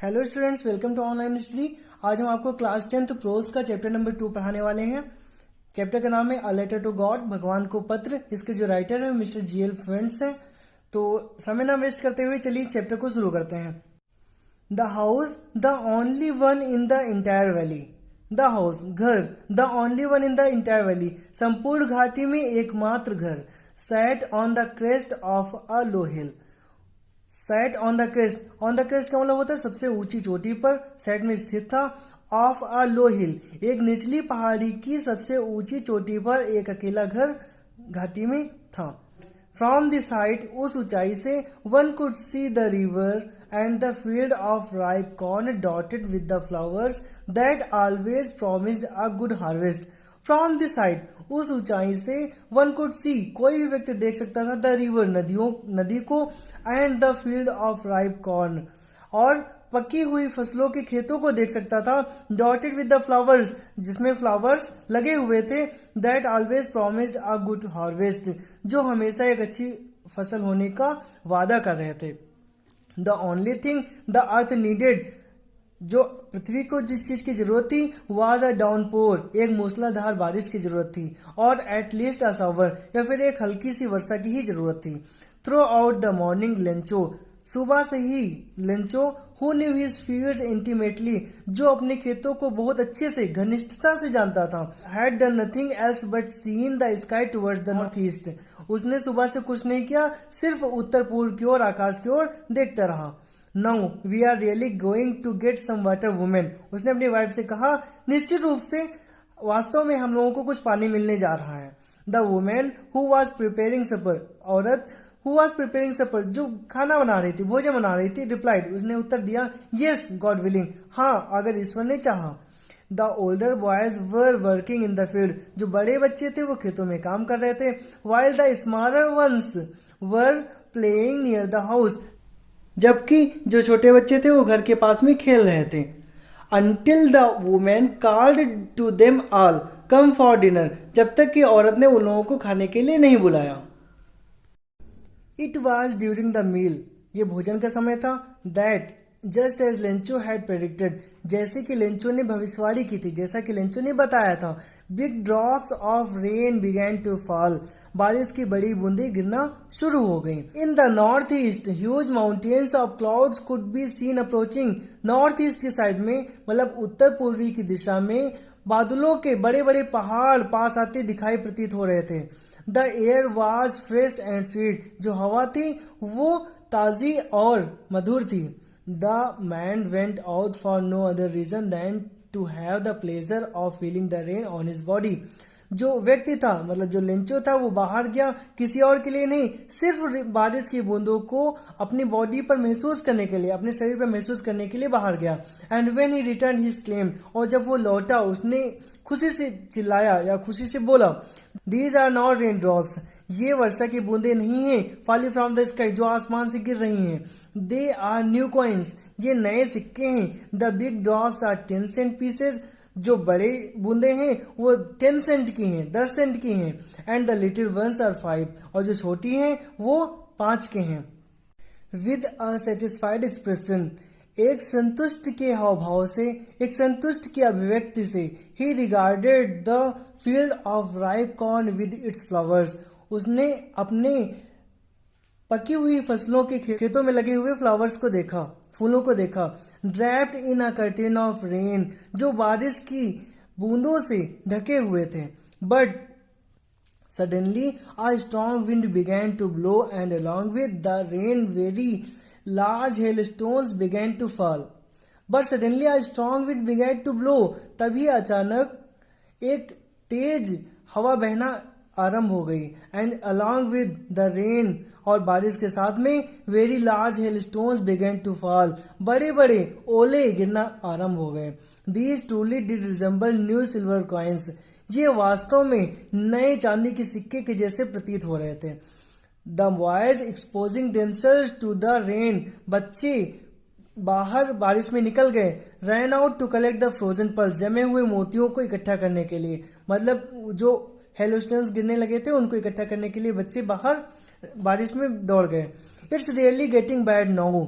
Hello students, welcome to online study. आज हम आपको क्लास 10th प्रोज का चैप्टर नंबर 2 पढ़ाने वाले हैं। चैप्टर का नाम है अ लेटर टू गॉड, भगवान को पत्र। इसके जो राइटर है मिस्टर जीएल फ्रेंड्स हैं। तो समय ना वेस्ट करते हुए चलिए चैप्टर को शुरू करते हैं। The house the only one in the entire valley. The house घर, the only one in the entire valley संपूर्ण घाटी में एकमात्र घर। Sat on the crest of a low hill. Set on the crest, on the crest का मतलब होता है सबसे ऊंची चोटी पर, सेट में स्थित था। ऑफ अ लो हिल, एक निचली पहाड़ी की सबसे ऊंची चोटी पर एक अकेला घर घाटी में था। फ्रॉम द साइट, उस ऊंचाई से one could see the river and the field of ripe corn dotted with the flowers that always promised a good harvest. From the site, उस ऊंचाई से वन कुड सी, कोई भी व्यक्ति देख सकता था, द रिवर नदी को, and the field of ripe corn, और पकी हुई फसलों के खेतों को देख सकता था। डॉटेड विद द फ्लावर्स, जिसमें फ्लावर्स लगे हुए थे। That always promised a good harvest, जो हमेशा एक अच्छी फसल होने का वादा कर रहे थे। The only thing the earth needed, जो पृथ्वी को जिस चीज की जरूरत थी, वाज अ डाउनपोर, एक मूसलाधार बारिश की जरूरत थी, और एटलीस्ट अ शावर, या फिर एक हल्की सी वर्षा की ही जरूरत थी। Throughout the morning Lencho, सुबह से ही Lencho, who knew his fields intimately, जो अपने खेतों को बहुत अच्छे से घनिष्ठता से जानता था, had done nothing else but seen the sky towards the north east, उसने सुबह से कुछ नहीं किया, सिर्फ उत्तर पूर्व की ओर, आकाश की ओर देखता रहा। Now we are really going to get some water women, उसने अपनी वाइफ से कहा, निश्चित रूप से वास्तव में हम लोगों को कुछ पानी मिलने जा रहा है। The woman who was preparing supper, औरत हु वॉज प्रिपेयरिंग सपर, जो खाना बना रही थी, भोजन बना रही थी, रिप्लाइड, उसने उत्तर दिया, येस गॉड विलिंग, हाँ अगर ईश्वर ने चाहा। The older boys were working in the field, जो बड़े बच्चे थे वो खेतों में काम कर रहे थे। While the smaller ones were playing near the house, जबकि जो छोटे बच्चे थे वो घर के पास में खेल रहे थे। Until the woman called to them all, come for dinner, जब तक कि औरत ने उन लोगों को खाने के लिए नहीं बुलाया। It was during the meal, ये भोजन का समय था। That just as Lencho had predicted, जैसे कि लेंचो ने भविष्यवाणी की थी, जैसा कि लेंचो ने बताया था। Big drops of rain began to fall, बारिश की बड़ी बूंदें गिरना शुरू हो गईं। In the northeast, huge mountains of clouds could be seen approaching, north east की साइड में, मतलब उत्तर पूर्वी की दिशा में, बादलों के बड़े बड़े पहाड़ पास आते दिखाई प्रतीत हो रहे थे। The air was fresh and sweet, जो हवा थी वो ताजी और मधुर थी। The man went out for no other reason than to have the pleasure of feeling the rain on his body, जो व्यक्ति था, मतलब जो लेंचो था, वो बाहर गया किसी और के लिए नहीं, सिर्फ बारिश की बूंदों को अपनी बॉडी पर महसूस करने के लिए, अपने शरीर पर महसूस करने के लिए बाहर गया। And when he return he claim, और जब वो लौटा उसने खुशी से चिल्लाया या खुशी से बोला, these are not rain drops, ये वर्षा की बूंदें नहीं है, फॉलिंग फ्रॉम द स्काई, जो आसमान से गिर रही हैं। दे आर न्यू कॉइन्स, ये नए सिक्के हैं। The big drops are 10 cent pieces, जो बड़े बूंदे हैं वो 10 सेंट की हैं, 10 सेंट की हैं। And the little ones are 5, और जो छोटी हैं वो 5 के हैं। विद अ सेटिस्फाइड एक्सप्रेशन, एक संतुष्ट के हाव भाव से, एक संतुष्ट की अभिव्यक्ति से, ही regarded the field of ripe corn with its flowers, उसने अपने पकी हुई फसलों के खेतों में लगे हुए फ्लावर्स को देखा, फूलों को देखा। Draped in a curtain of rain, जो बारिश की बूंदों से ढके हुए थे। But suddenly a strong wind began to blow and along with the rain very large hailstones began to fall. But suddenly a strong wind began to blow, तभी अचानक एक तेज हवा बहना आरंभ हो गई। And along with the rain, और बारिश के साथ में, very large hailstones began to fall, बड़े बड़े ओले गिरना आरंभ हो गए। These truly did resemble new silver coins, ये वास्तव में नए चांदी के सिक्के के जैसे प्रतीत हो रहे थे। The boys exposing themselves to the rain, बच्चे बाहर बारिश में निकल गए। Ran out to collect the frozen pearl, जमे हुए मोतियों को इकट्ठा करने के लिए, मतलब जो हेलोस्टोन्स गिरने लगे थे उनको इकट्ठा करने के लिए बच्चे बाहर बारिश में दौड़ गए। It's really getting bad now,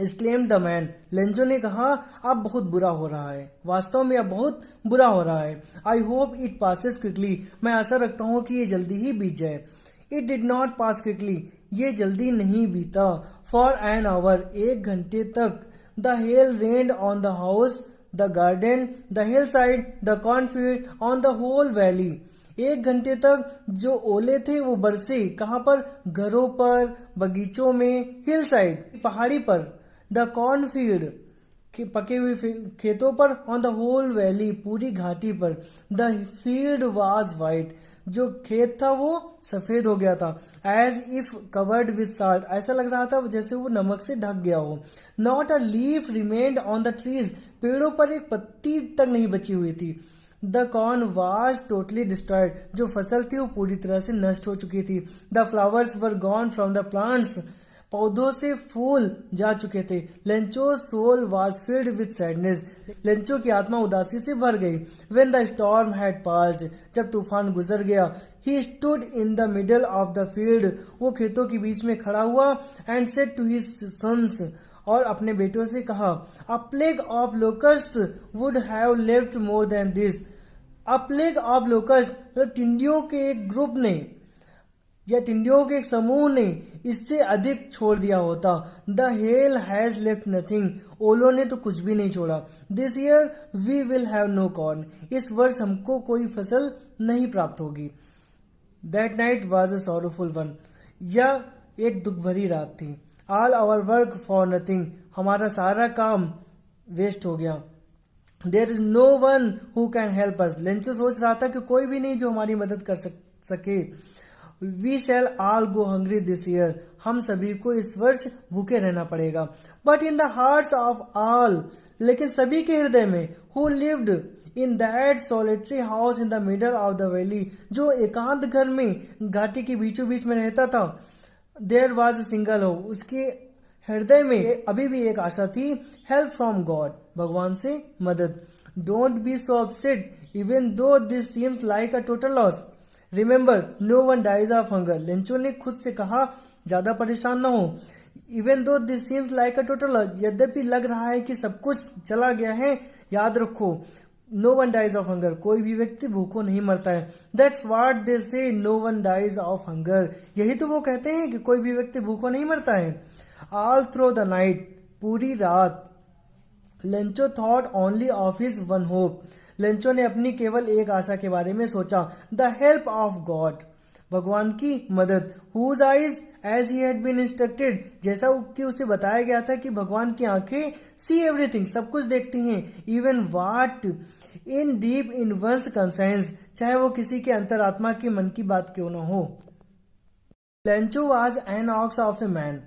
exclaimed the man. Lencho ने कहा, अब बहुत बुरा हो रहा है, वास्तव में अब बहुत बुरा हो रहा है. I hope it passes quickly. मैं आशा रखता हूँ कि ये जल्दी ही बीत जाए. It did not pass quickly. ये जल्दी नहीं बीता. For an hour, 1 घंटे तक. The hail rained on the house, the garden, the hillside, the cornfield, on the whole valley. 1 घंटे तक जो ओले थे वो बरसे. कहाँ पर? घरों पर, बगीचों में, हिल साइड पहाड़ी पर, द कॉर्नफील्ड पके हुए खेतों पर, ऑन द होल वैली पूरी घाटी पर. The field was white. जो खेत था वो सफेद हो गया था. As if covered with salt. ऐसा लग रहा था जैसे वो नमक से ढक गया हो. Not a leaf remained on the trees. पेड़ों पर एक पत्ती तक नहीं बची हुई थी. The corn was totally destroyed. जो फसल थी वो पूरी तरह से नष्ट हो चुकी थी. The flowers were gone from the plants. पौधों से फूल जा चुके थे. Lencho soul was filled with sadness. Lencho की आत्मा उदासी से भर गई. When the storm had passed. जब तूफान गुजर गया. He stood in the middle of the field. वो खेतों के बीच में खड़ा हुआ. And said to his sons. और अपने बेटों से कहा, a plague of locust would have lived more than this. A plague of locust, टिंडियों के एक ग्रुप ने या टिंडियों के एक समूह ने इससे अधिक छोड़ दिया होता. The hail has left nothing. ओलों ने तो कुछ भी नहीं छोड़ा. This year we will have no corn. इस वर्ष हमको कोई फसल नहीं प्राप्त होगी. That night was a sorrowful one. यह एक दुख भरी रात थी. All our work for nothing. हमारा सारा काम वेस्ट हो गया. There is no one who can help us. Lencho सोच रहा था कि कोई भी नहीं जो हमारी मदद कर सके. We shall all go hungry this year. हम सभी को इस वर्ष भूखे रहना पड़ेगा. But in the hearts of all. लेकिन सभी के हृदय में. Who lived in that solitary house in the middle of the valley. जो एकांत घर में घाटी के बीचों बीच में रहता था. देयर वॉज अ सिंगल हो. उसके हृदय में अभी भी एक आशा थी. Help from God. भगवान से मदद. Don't be so upset even though this seems like a total loss. Remember no one dies of hunger. Lencho ने खुद से कहा, ज्यादा परेशान न हो. Even though this seems like a total loss. यद्यपि लग रहा है कि सब कुछ चला गया है, याद रखो, no one dies of hunger. कोई भी व्यक्ति भूखों नहीं मरता है. That's what they say, no one dies of hunger. यही तो वो कहते हैं कि कोई भी व्यक्ति भूखों नहीं मरता है. All through the night. पूरी रात. Lencho thought only of his one hope. Lencho ने अपनी केवल एक आशा के बारे में सोचा. The help of God. भगवान की मदद. Whose eyes as he had been instructed. जैसा कि उसे बताया गया था कि भगवान की आंखें सी एवरीथिंग, सब कुछ देखती हैं. Even what in deep in one's conscience. चाहे वो किसी के अंतरात्मा के मन की बात क्यों न हो. Lencho was an ox of a man.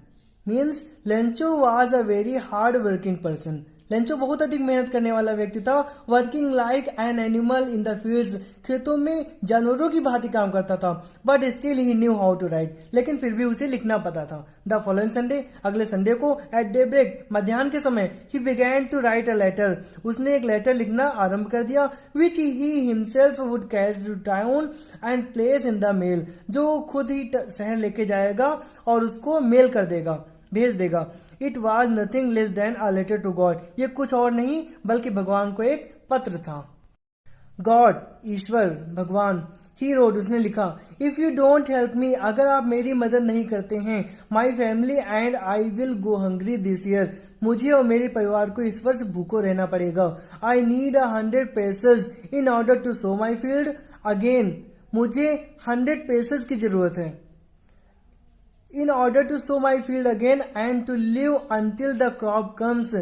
Means Lencho was a very hard working person. Lencho बहुत अधिक मेहनत करने वाला व्यक्ति था. Working like an animal in the fields. खेतों में जानवरों की भांति काम करता था. But still he knew how to write. लेकिन फिर भी उसे लिखना पता था. The following Sunday. अगले संडे को एट डे ब्रेक, मध्याह्न के समय, he began to write a letter. उसने एक लेटर लिखना आरंभ कर दिया. Which he himself would carry to town and place in the mail. जो खुद ही शहर लेके जाएगा और उसको मेल कर देगा, भेज देगा. It was nothing less than a letter to God. ये कुछ और नहीं बल्कि भगवान को एक पत्र था. गॉड, ईश्वर, भगवान. ही रोड, उसने लिखा, if you don't help me. अगर आप मेरी मदद नहीं करते हैं, my family and I will go hungry this year. मुझे और मेरे परिवार को इस वर्ष भूखो रहना पड़ेगा. I need 100 pesos in order to sow my field again. मुझे 100 पेसेस की जरूरत है. In order to sow my field again and to live until the crop comes.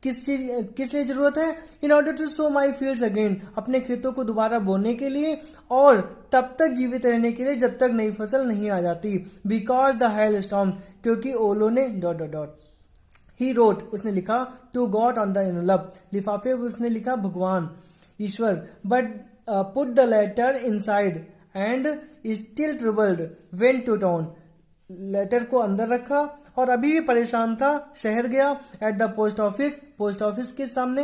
किस लिए जरूरत है? In order to sow my fields again. अपने खेतों को दोबारा बोने के लिए और तब तक जीवित रहने के लिए जब तक नई फसल नहीं आ जाती. Because the hailstorm. क्योंकि ओलों ने ... He wrote, उसने लिखा, to God on the envelope. लिफाफे पर उसने लिखा भगवान, ईश्वर. But put the letter inside and still troubled went to town. Letter को अंदर रखा और अभी भी परेशान था, शहर गया. At the post office. Post office के सामने.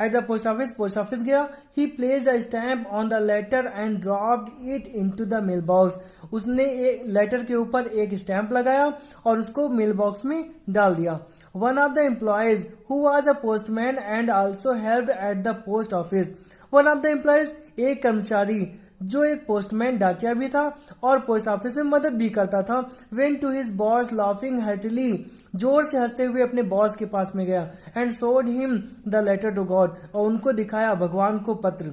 एट द पोस्ट ऑफिस गया. He placed the stamp on the letter and dropped it into the mailbox. उसने एक लेटर के ऊपर एक स्टैम्प लगाया और उसको मेल बॉक्स में डाल दिया. One of the employees who was a postman and also helped eight the post office. One of the employees, एक कर्मचारी जो एक पोस्टमैन डाकिया भी था और पोस्ट ऑफिस में मदद भी करता था, went to his boss laughing heartily, जोर से हंसते हुए अपने बॉस के पास में गया, and showed him the letter to God, और उनको दिखाया भगवान को पत्र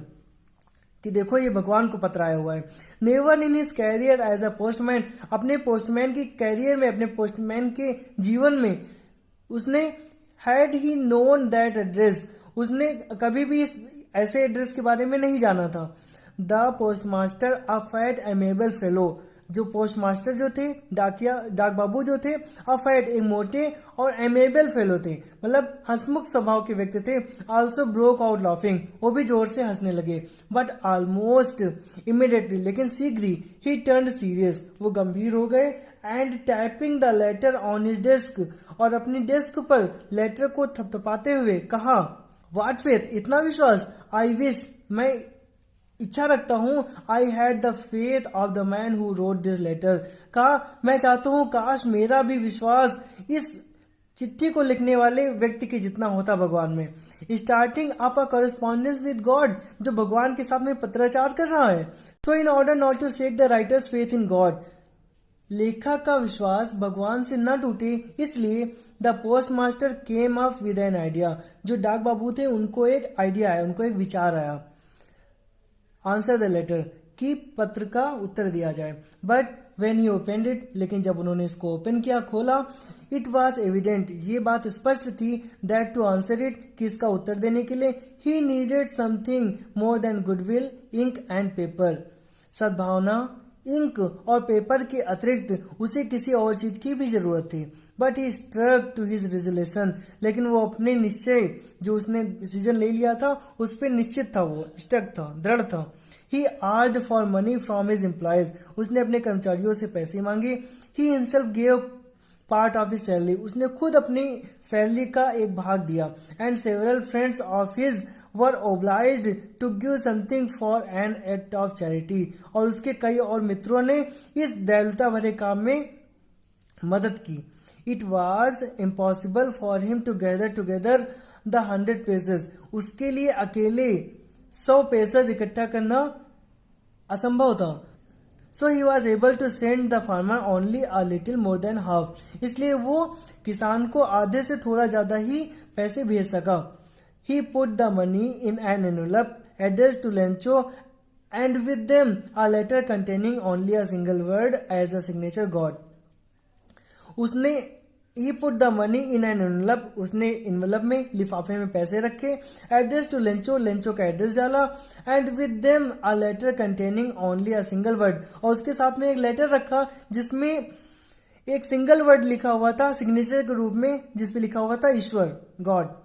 कि देखो ये भगवान को पत्र आया हुआ है। Never in his career as a postman, अपने पोस्टमैन की कैरियर में, अपने पोस्टमैन के जीवन में उसने had he known that address, उसने कभी भी इस ऐसे एड्रेस के बारे में नहीं जाना था। The postmaster a fat amiable fellow, जो पोस्टमास्टर जो थे, डाक बाबू जो थे, अ फैट, एक मोटे और एमेबल फेलो थे, मतलब हंसमुख स्वभाव के व्यक्ति थे। आल्सो ब्रोक आउट लाफिंग, वो भी जोर से हंसने लगे। बट ऑलमोस्ट इमीडिएटली, लेकिन शीघ्र ही टर्न सीरियस, वो गंभीर हो गए। And typing the later on his desk, और अपनी डेस्क पर लेटर को थपथपाते हुए कहा, व्हाट फेथ, इतना विश्वास, आई विश, मैं इच्छा रखता हूं, I had the faith of the man who wrote this letter, कहा मैं चाहता हूं काश मेरा भी विश्वास इस चिट्ठी को लिखने वाले व्यक्ति के जितना होता भगवान में। Starting up a correspondence with God, जो भगवान के साथ में पत्राचार कर रहा है। So in order not to shake the writer's faith in God, लेखक का विश्वास भगवान से न टूटे, इसलिए the postmaster came up with an idea, जो डाक बाबू थे उनको एक आइडिया आया, उनको एक विचार आया। आंसर द लेटर, कि पत्र का उत्तर दिया जाए। But when he open it, लेकिन जब उन्होंने इसको ओपन किया, खोला, इट वॉज एविडेंट, ये बात स्पष्ट थी, दैट टू आंसर इट, कि इसका उत्तर देने के लिए he needed something more than goodwill, ink and paper, सद्भावना, इंक और पेपर के अतिरिक्त उसे किसी और चीज की भी जरूरत थी। But he struck to his resolution, लेकिन वो अपने निश्चय, जो उसने डिसीजन ले लिया था उस पर निश्चित था, वो स्ट्रक था, दृढ़ था। He asked for money from his employees, उसने अपने कर्मचारियों से पैसे मांगे। He himself gave part of his salary, उसने खुद अपनी सैलरी का एक भाग दिया। And several friends of his were obliged to give something for an act of charity, और उसके कई और मित्रों ने इस दयालुता भरे काम में मदद की। It was impossible for him to gather together the 100 pesos, उसके लिए अकेले 100 पेसेस इकट्ठा करना असंभव था। So he was able to send the farmer only a little more than half, इसलिए वो किसान को आधे से थोड़ा ज्यादा ही पैसे भेज सका। He put the money in an envelope addressed to Lencho, and with them a letter containing only a single word as a signature God. उसने he put the money in an envelope, उसने envelope में, लिफाफे में पैसे रखे, address to Lencho, Lencho का address डाला, and with them a letter containing only a single word, और उसके साथ में एक लेटर रखा जिसमें एक सिंगल वर्ड लिखा हुआ था सिग्नेचर के रूप में, जिसपे लिखा हुआ था ईश्वर, गॉड।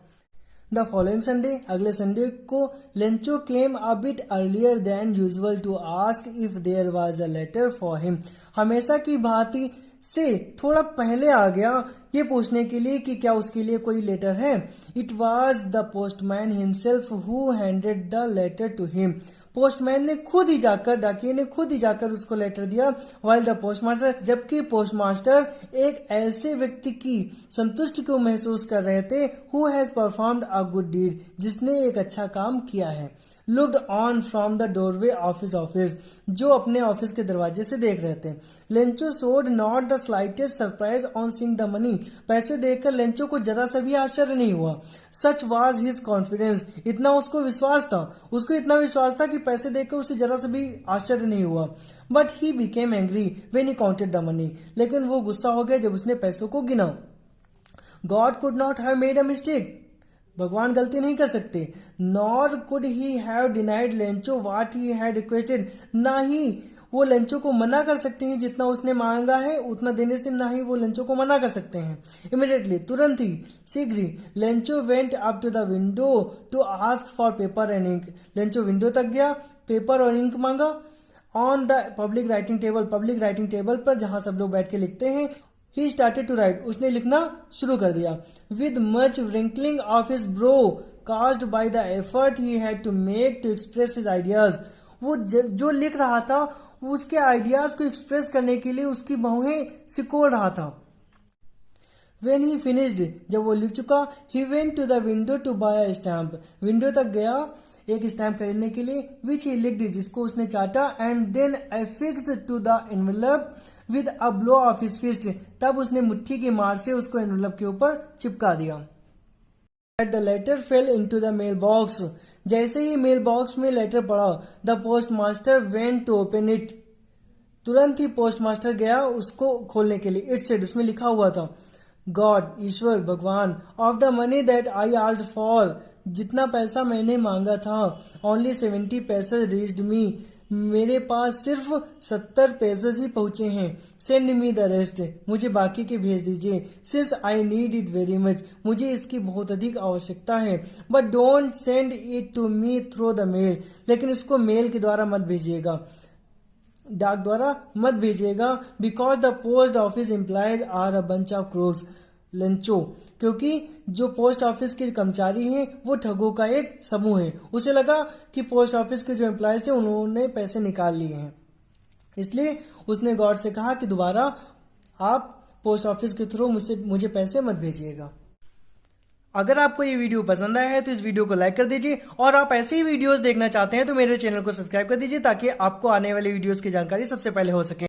द फॉलोइंग संडे, अगले संडे को, Lencho came a bit earlier than usual to ask if there was a letter for him, हमेशा की भांति से थोड़ा पहले आ गया ये पूछने के लिए कि क्या उसके लिए कोई लेटर है। It was the postman himself who handed the letter to him, postman ने खुद ही जाकर, डाकिये ने खुद ही जाकर उसको लेटर दिया। वाइल द पोस्टमास्टर, जबकि पोस्टमास्टर एक ऐसे व्यक्ति की संतुष्टि को महसूस कर रहे थे, who has performed a good deed, जिसने एक अच्छा काम किया है। Looked on from the doorway of his office, जो अपने ऑफिस के दरवाजे से देख रहे थे। लेंचो सोड not the slightest surprise on seeing the money, पैसे देखकर लेंचो को जरा सा भी आश्चर्य नहीं हुआ। सच वाज हिज कॉन्फिडेंस, इतना उसको विश्वास था, उसको इतना विश्वास था कि पैसे देखकर उसे जरा सा भी आश्चर्य नहीं हुआ। But he became angry when he counted the money, लेकिन वो गुस्सा हो गया जब उसने पैसों को गिना। God could not have made a mistake, भगवान गलती नहीं कर सकते। Nor could he have denied Lencho what he had requested, ना ही वो लेंचो को मना कर सकते हैं जितना उसने मांगा है उतना देने से, ना ही वो लेंचो को मना कर सकते हैं। इमीडिएटली, तुरंत ही, शीघ्र ही, Lencho went up to the window to ask for paper and ink, Lencho window तक गया, पेपर और इंक मांगा। On the public writing table, public writing table पर जहां सब लोग बैठ के लिखते हैं, ही स्टार्टेड टू राइट, उसने लिखना शुरू कर दिया। With much wrinkling of his bro caused by the effort he had to make to express his ideas, वो जो लिख रहा था उसके आइडियाज को एक्सप्रेस करने के लिए उसकी बाहें सिकोड़ रहा था। When he finished, जब वो लिख चुका, he went to the window to buy a stamp. Window तक गया एक स्टैम्प खरीदने के लिए, which he licked, जिसको उसने चाटा, and then affixed to the envelope with a blow of his fist. तब उसने मुट्ठी की मार से उसको एनवेलप के ऊपर चिपका दिया. The letter fell into the mailbox. जैसे ही मेल बॉक्स में लेटर पड़ा, the postmaster went to open it. तुरंत ही पोस्टमास्टर गया उसको खोलने के लिए. It said, उसमें लिखा हुआ था, गॉड, ईश्वर, भगवान, of the money that I asked for, जितना पैसा मैंने मांगा था, ओनली 70 पैसे रीच्ड मी, मेरे पास सिर्फ 70 पैसे ही पहुंचे हैं. सेंड मी द रेस्ट, मुझे बाकी के भेज दीजिए. Since I need it very much, मुझे इसकी बहुत अधिक आवश्यकता है. But don't send it to me through the mail, लेकिन इसको मेल के द्वारा मत भेजिएगा, डाक द्वारा मत भेजिएगा. Because the post office employees are a bunch of crows, Lencho, क्योंकि जो पोस्ट ऑफिस के कर्मचारी हैं वो ठगों का एक समूह है. उसे लगा कि पोस्ट ऑफिस के जो एम्प्लॉयज थे उन्होंने पैसे निकाल लिए हैं, इसलिए उसने गॉड से कहा कि दोबारा आप पोस्ट ऑफिस के थ्रू मुझे पैसे मत भेजिएगा. अगर आपको ये वीडियो पसंद आया है तो इस वीडियो को लाइक कर दीजिए, और आप ऐसे ही वीडियोस देखना चाहते हैं तो मेरे चैनल को सब्सक्राइब कर दीजिए ताकि आपको आने वाले वीडियोस की जानकारी सबसे पहले हो सके.